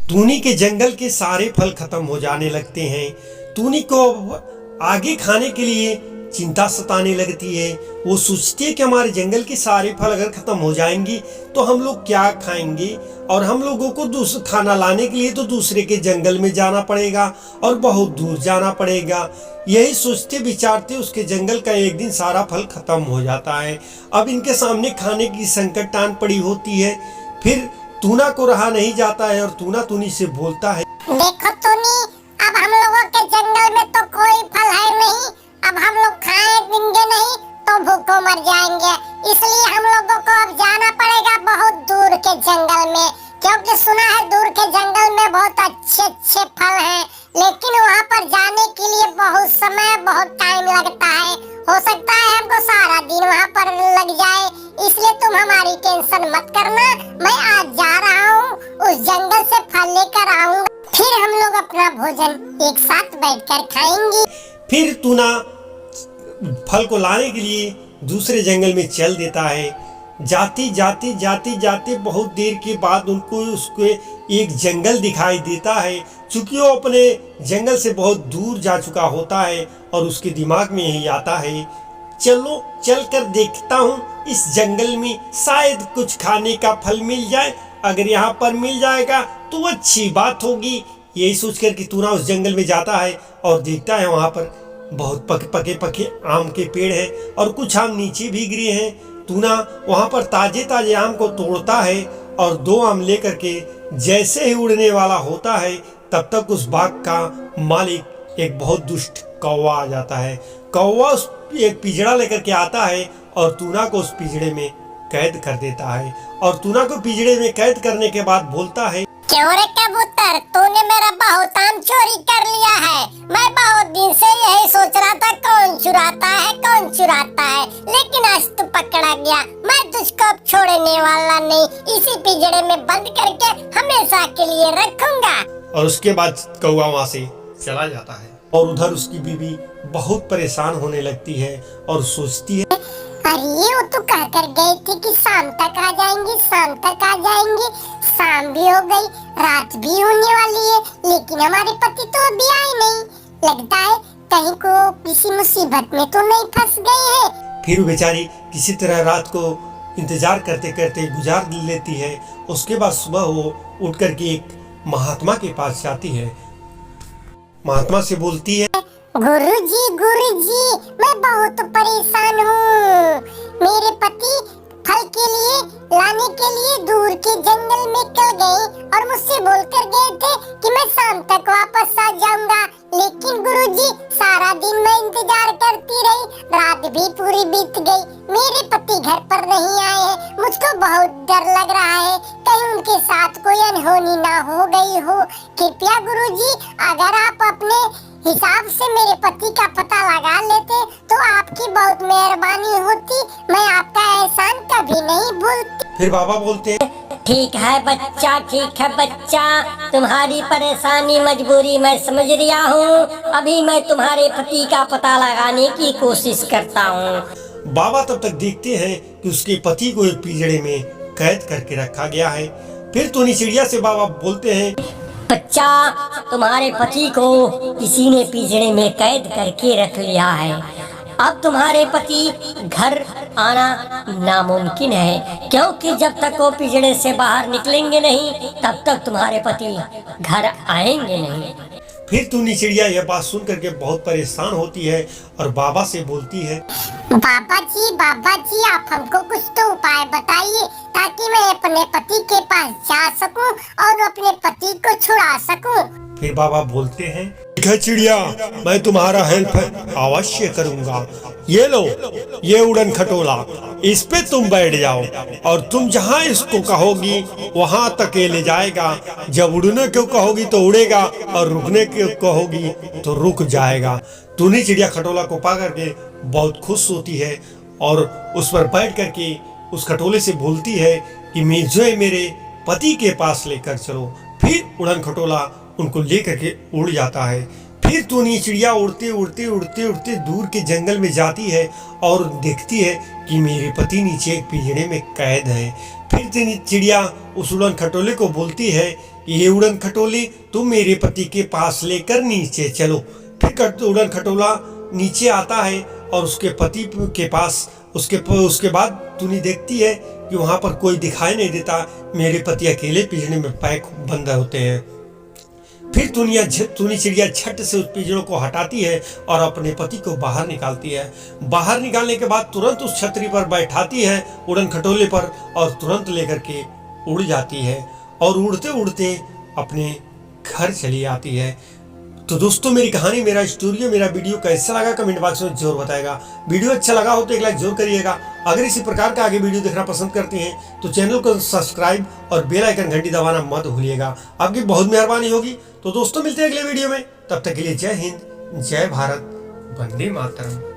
टूनी के जंगल के सारे फल खत्म हो जाने लगते हैं। टूनी को आगे खाने के लिए चिंता सताने लगती है। वो सोचती है कि हमारे जंगल के सारे फल अगर खत्म हो जाएंगी तो हम लोग क्या खाएंगे, और हम लोगों को दूसरा खाना लाने के लिए तो दूसरे के जंगल में जाना पड़ेगा और बहुत दूर जाना पड़ेगा। यही सोचते विचारते उसके जंगल का एक दिन सारा फल खत्म हो जाता है। अब इनके सामने खाने की संकट आन पड़ी होती है। फिर टूना को रहा नहीं जाता है और टूना टूनी से बोलता है, देखो टूनी, अब हम लोगों के जंगल में तो कोई फल है नहीं। अब हम लोग खाएंगे नहीं तो भूखों मर जाएंगे, इसलिए हम लोगों को अब जाना पड़ेगा बहुत दूर के जंगल में, क्योंकि सुना है दूर के जंगल में बहुत अच्छे अच्छे फल हैं, लेकिन वहाँ पर जाने के लिए बहुत समय बहुत टाइम लगता है। हो सकता है हमको सारा दिन वहाँ पर लग जाए, इसलिए तुम हमारी टेंशन मत करना। मैं आज जा रहा हूँ, उस जंगल से फल लेकर आऊंगा, फिर हम लोग अपना भोजन एक साथ बैठकर खाएंगे। फिर टूना फल को लाने के लिए दूसरे जंगल में चल देता है। जाते बहुत देर के बाद उनको उसको एक जंगल दिखाई देता है। चूंकि वो अपने जंगल से बहुत दूर जा चुका होता है और उसके दिमाग में यही आता है, चलो चलकर देखता हूँ इस जंगल में शायद कुछ खाने का फल मिल जाए। अगर यहाँ पर मिल जाएगा तो अच्छी बात होगी। यही सोचकर कि टूना उस जंगल में जाता है और देखता है वहाँ पर बहुत पके आम के पेड़ हैं और कुछ आम नीचे भी गिरे हैं। टूना वहाँ पर ताजे आम को तोड़ता है और 2 आम लेकर के जैसे ही उड़ने वाला होता है तब तक उस बाग का मालिक एक बहुत दुष्ट कौवा आ जाता है। कौवा उस एक पिंजड़ा लेकर के आता है और टूना को उस पिंजड़े में कैद कर देता है। और टूना को पिंजड़े में कैद करने के बाद बोलता है, क्यों रे कबूतर, तूने मेरा बहुत आम चोरी कर लिया है। मैं बहुत दिन से यही सोच रहा था कौन चुराता है, लेकिन आज तू पकड़ा गया। मैं तुझको अब छोड़ने वाला नहीं, इसी पिंजड़े में बंद करके हमेशा के लिए रखूंगा। और उसके बाद कौवा वहाँ से चला जाता है। और उधर उसकी बीवी बहुत परेशान होने लगती है और सोचती है, अरे वो तो कहकर गई थी कि शाम तक आ जाएंगी, शाम भी हो गई, रात भी होने वाली है, लेकिन हमारे पति तो अभी आए नहीं। लगता है कहीं को किसी मुसीबत में तो नहीं फंस गए हैं। फिर वो बेचारी किसी तरह रात को इंतजार करते करते गुजार लेती है। उसके बाद सुबह वो उठ करके एक महात्मा के पास जाती है। महात्मा से बोलती है, गुरुजी, मैं बहुत परेशान हूँ। मेरे पति फल के लिए लाने के लिए दूर के जंगल में चल गए और मुझसे बोलकर गए थे कि मैं शाम तक वापस आ जाऊंगा, लेकिन गुरुजी सारा दिन मैं इंतजार करती रही, रात भी पूरी बीत गई, मेरे पति घर पर नहीं आए हैं। मुझको बहुत डर लग रहा है, कहीं उनके साथ कोई अनहोनी ना हो गई हो। कृपया गुरुजी, अगर आप अपने हिसाब से मेरे पति का पता लगा लेते तो आपकी बहुत मेहरबानी होती, मैं आपका एहसान कभी नहीं भूलती। फिर बाबा बोलते हैं, ठीक है बच्चा, तुम्हारी परेशानी मजबूरी मैं समझ रिया हूँ। अभी मैं तुम्हारे पति का पता लगाने की कोशिश करता हूँ। बाबा तब तक देखते हैं कि उसके पति को एक पिंजड़े में कैद करके रखा गया है। फिर टूनी चिड़िया से बाबा बोलते हैं, बच्चा, तुम्हारे पति को किसी ने पिंजड़े में कैद करके रख लिया है। अब तुम्हारे पति घर आना नामुमकिन है, क्योंकि जब तक वो पिंजड़े से बाहर निकलेंगे नहीं तब तक तुम्हारे पति घर आएंगे नहीं। फिर टूनी चिड़िया यह बात सुन करके बहुत परेशान होती है और बाबा से बोलती है, बाबा जी, आप हमको कुछ तो उपाय बताइए ताकि मैं अपने पति के पास जा सकूं और अपने पति को छुड़ा सकूं। फिर बाबा बोलते हैं, ठीक है चिड़िया, मैं तुम्हारा हेल्प अवश्य करूंगा। ये लो, ये उड़न खटोला, इस पे तुम बैठ जाओ और तुम जहाँ इसको कहोगी वहाँ तक ये ले जाएगा। जब उड़ने को कहोगी तो उड़ेगा और रुकने को कहोगी तो रुक जाएगा। टूनी चिड़िया खटोला को पा करके बहुत खुश होती है और उस पर बैठ करके उस खटोले से बोलती है कि मुझे मेरे पति के पास लेकर चलो। फिर उड़न खटोला उनको लेकर के उड़ जाता है। फिर टूनी चिड़िया उड़ते दूर के जंगल में जाती है और देखती है कि मेरे पति नीचे एक पिंजड़े में कैद है। फिर चिड़िया उस उड़न खटोले को बोलती है ये उड़न खटोले तुम मेरे पति के पास लेकर नीचे चलो। फिर उड़न खटोला नीचे आता है और उसके पति के पास उसके बाद टुनी देखती है कि वहाँ पर कोई दिखाई नहीं देता, मेरे पति अकेले पिंजरे में पैक बंद होते हैं। फिर टुनी चिड़िया झट से उस पिंजरों को हटाती है और अपने पति को बाहर निकालती है। बाहर निकालने के बाद तुरंत उस छतरी पर बैठाती है उड़न खटोले पर और तुरंत लेकर के उड़ जाती है और उड़ते उड़ते अपने घर चली आती है। तो दोस्तों मेरी कहानी, मेरा स्टोरी, मेरा वीडियो कैसा लगा कमेंट बॉक्स में जरूर बताएगा। वीडियो अच्छा लगा हो तो एक लाइक जरूर करिएगा। अगर इसी प्रकार का आगे वीडियो देखना पसंद करते हैं तो चैनल को सब्सक्राइब और बेल आइकन घंटी दबाना मत भूलिएगा, आपकी बहुत मेहरबानी होगी। तो दोस्तों मिलते हैं अगले वीडियो में, तब तक के लिए जय हिंद, जय भारत, वंदे मातरम।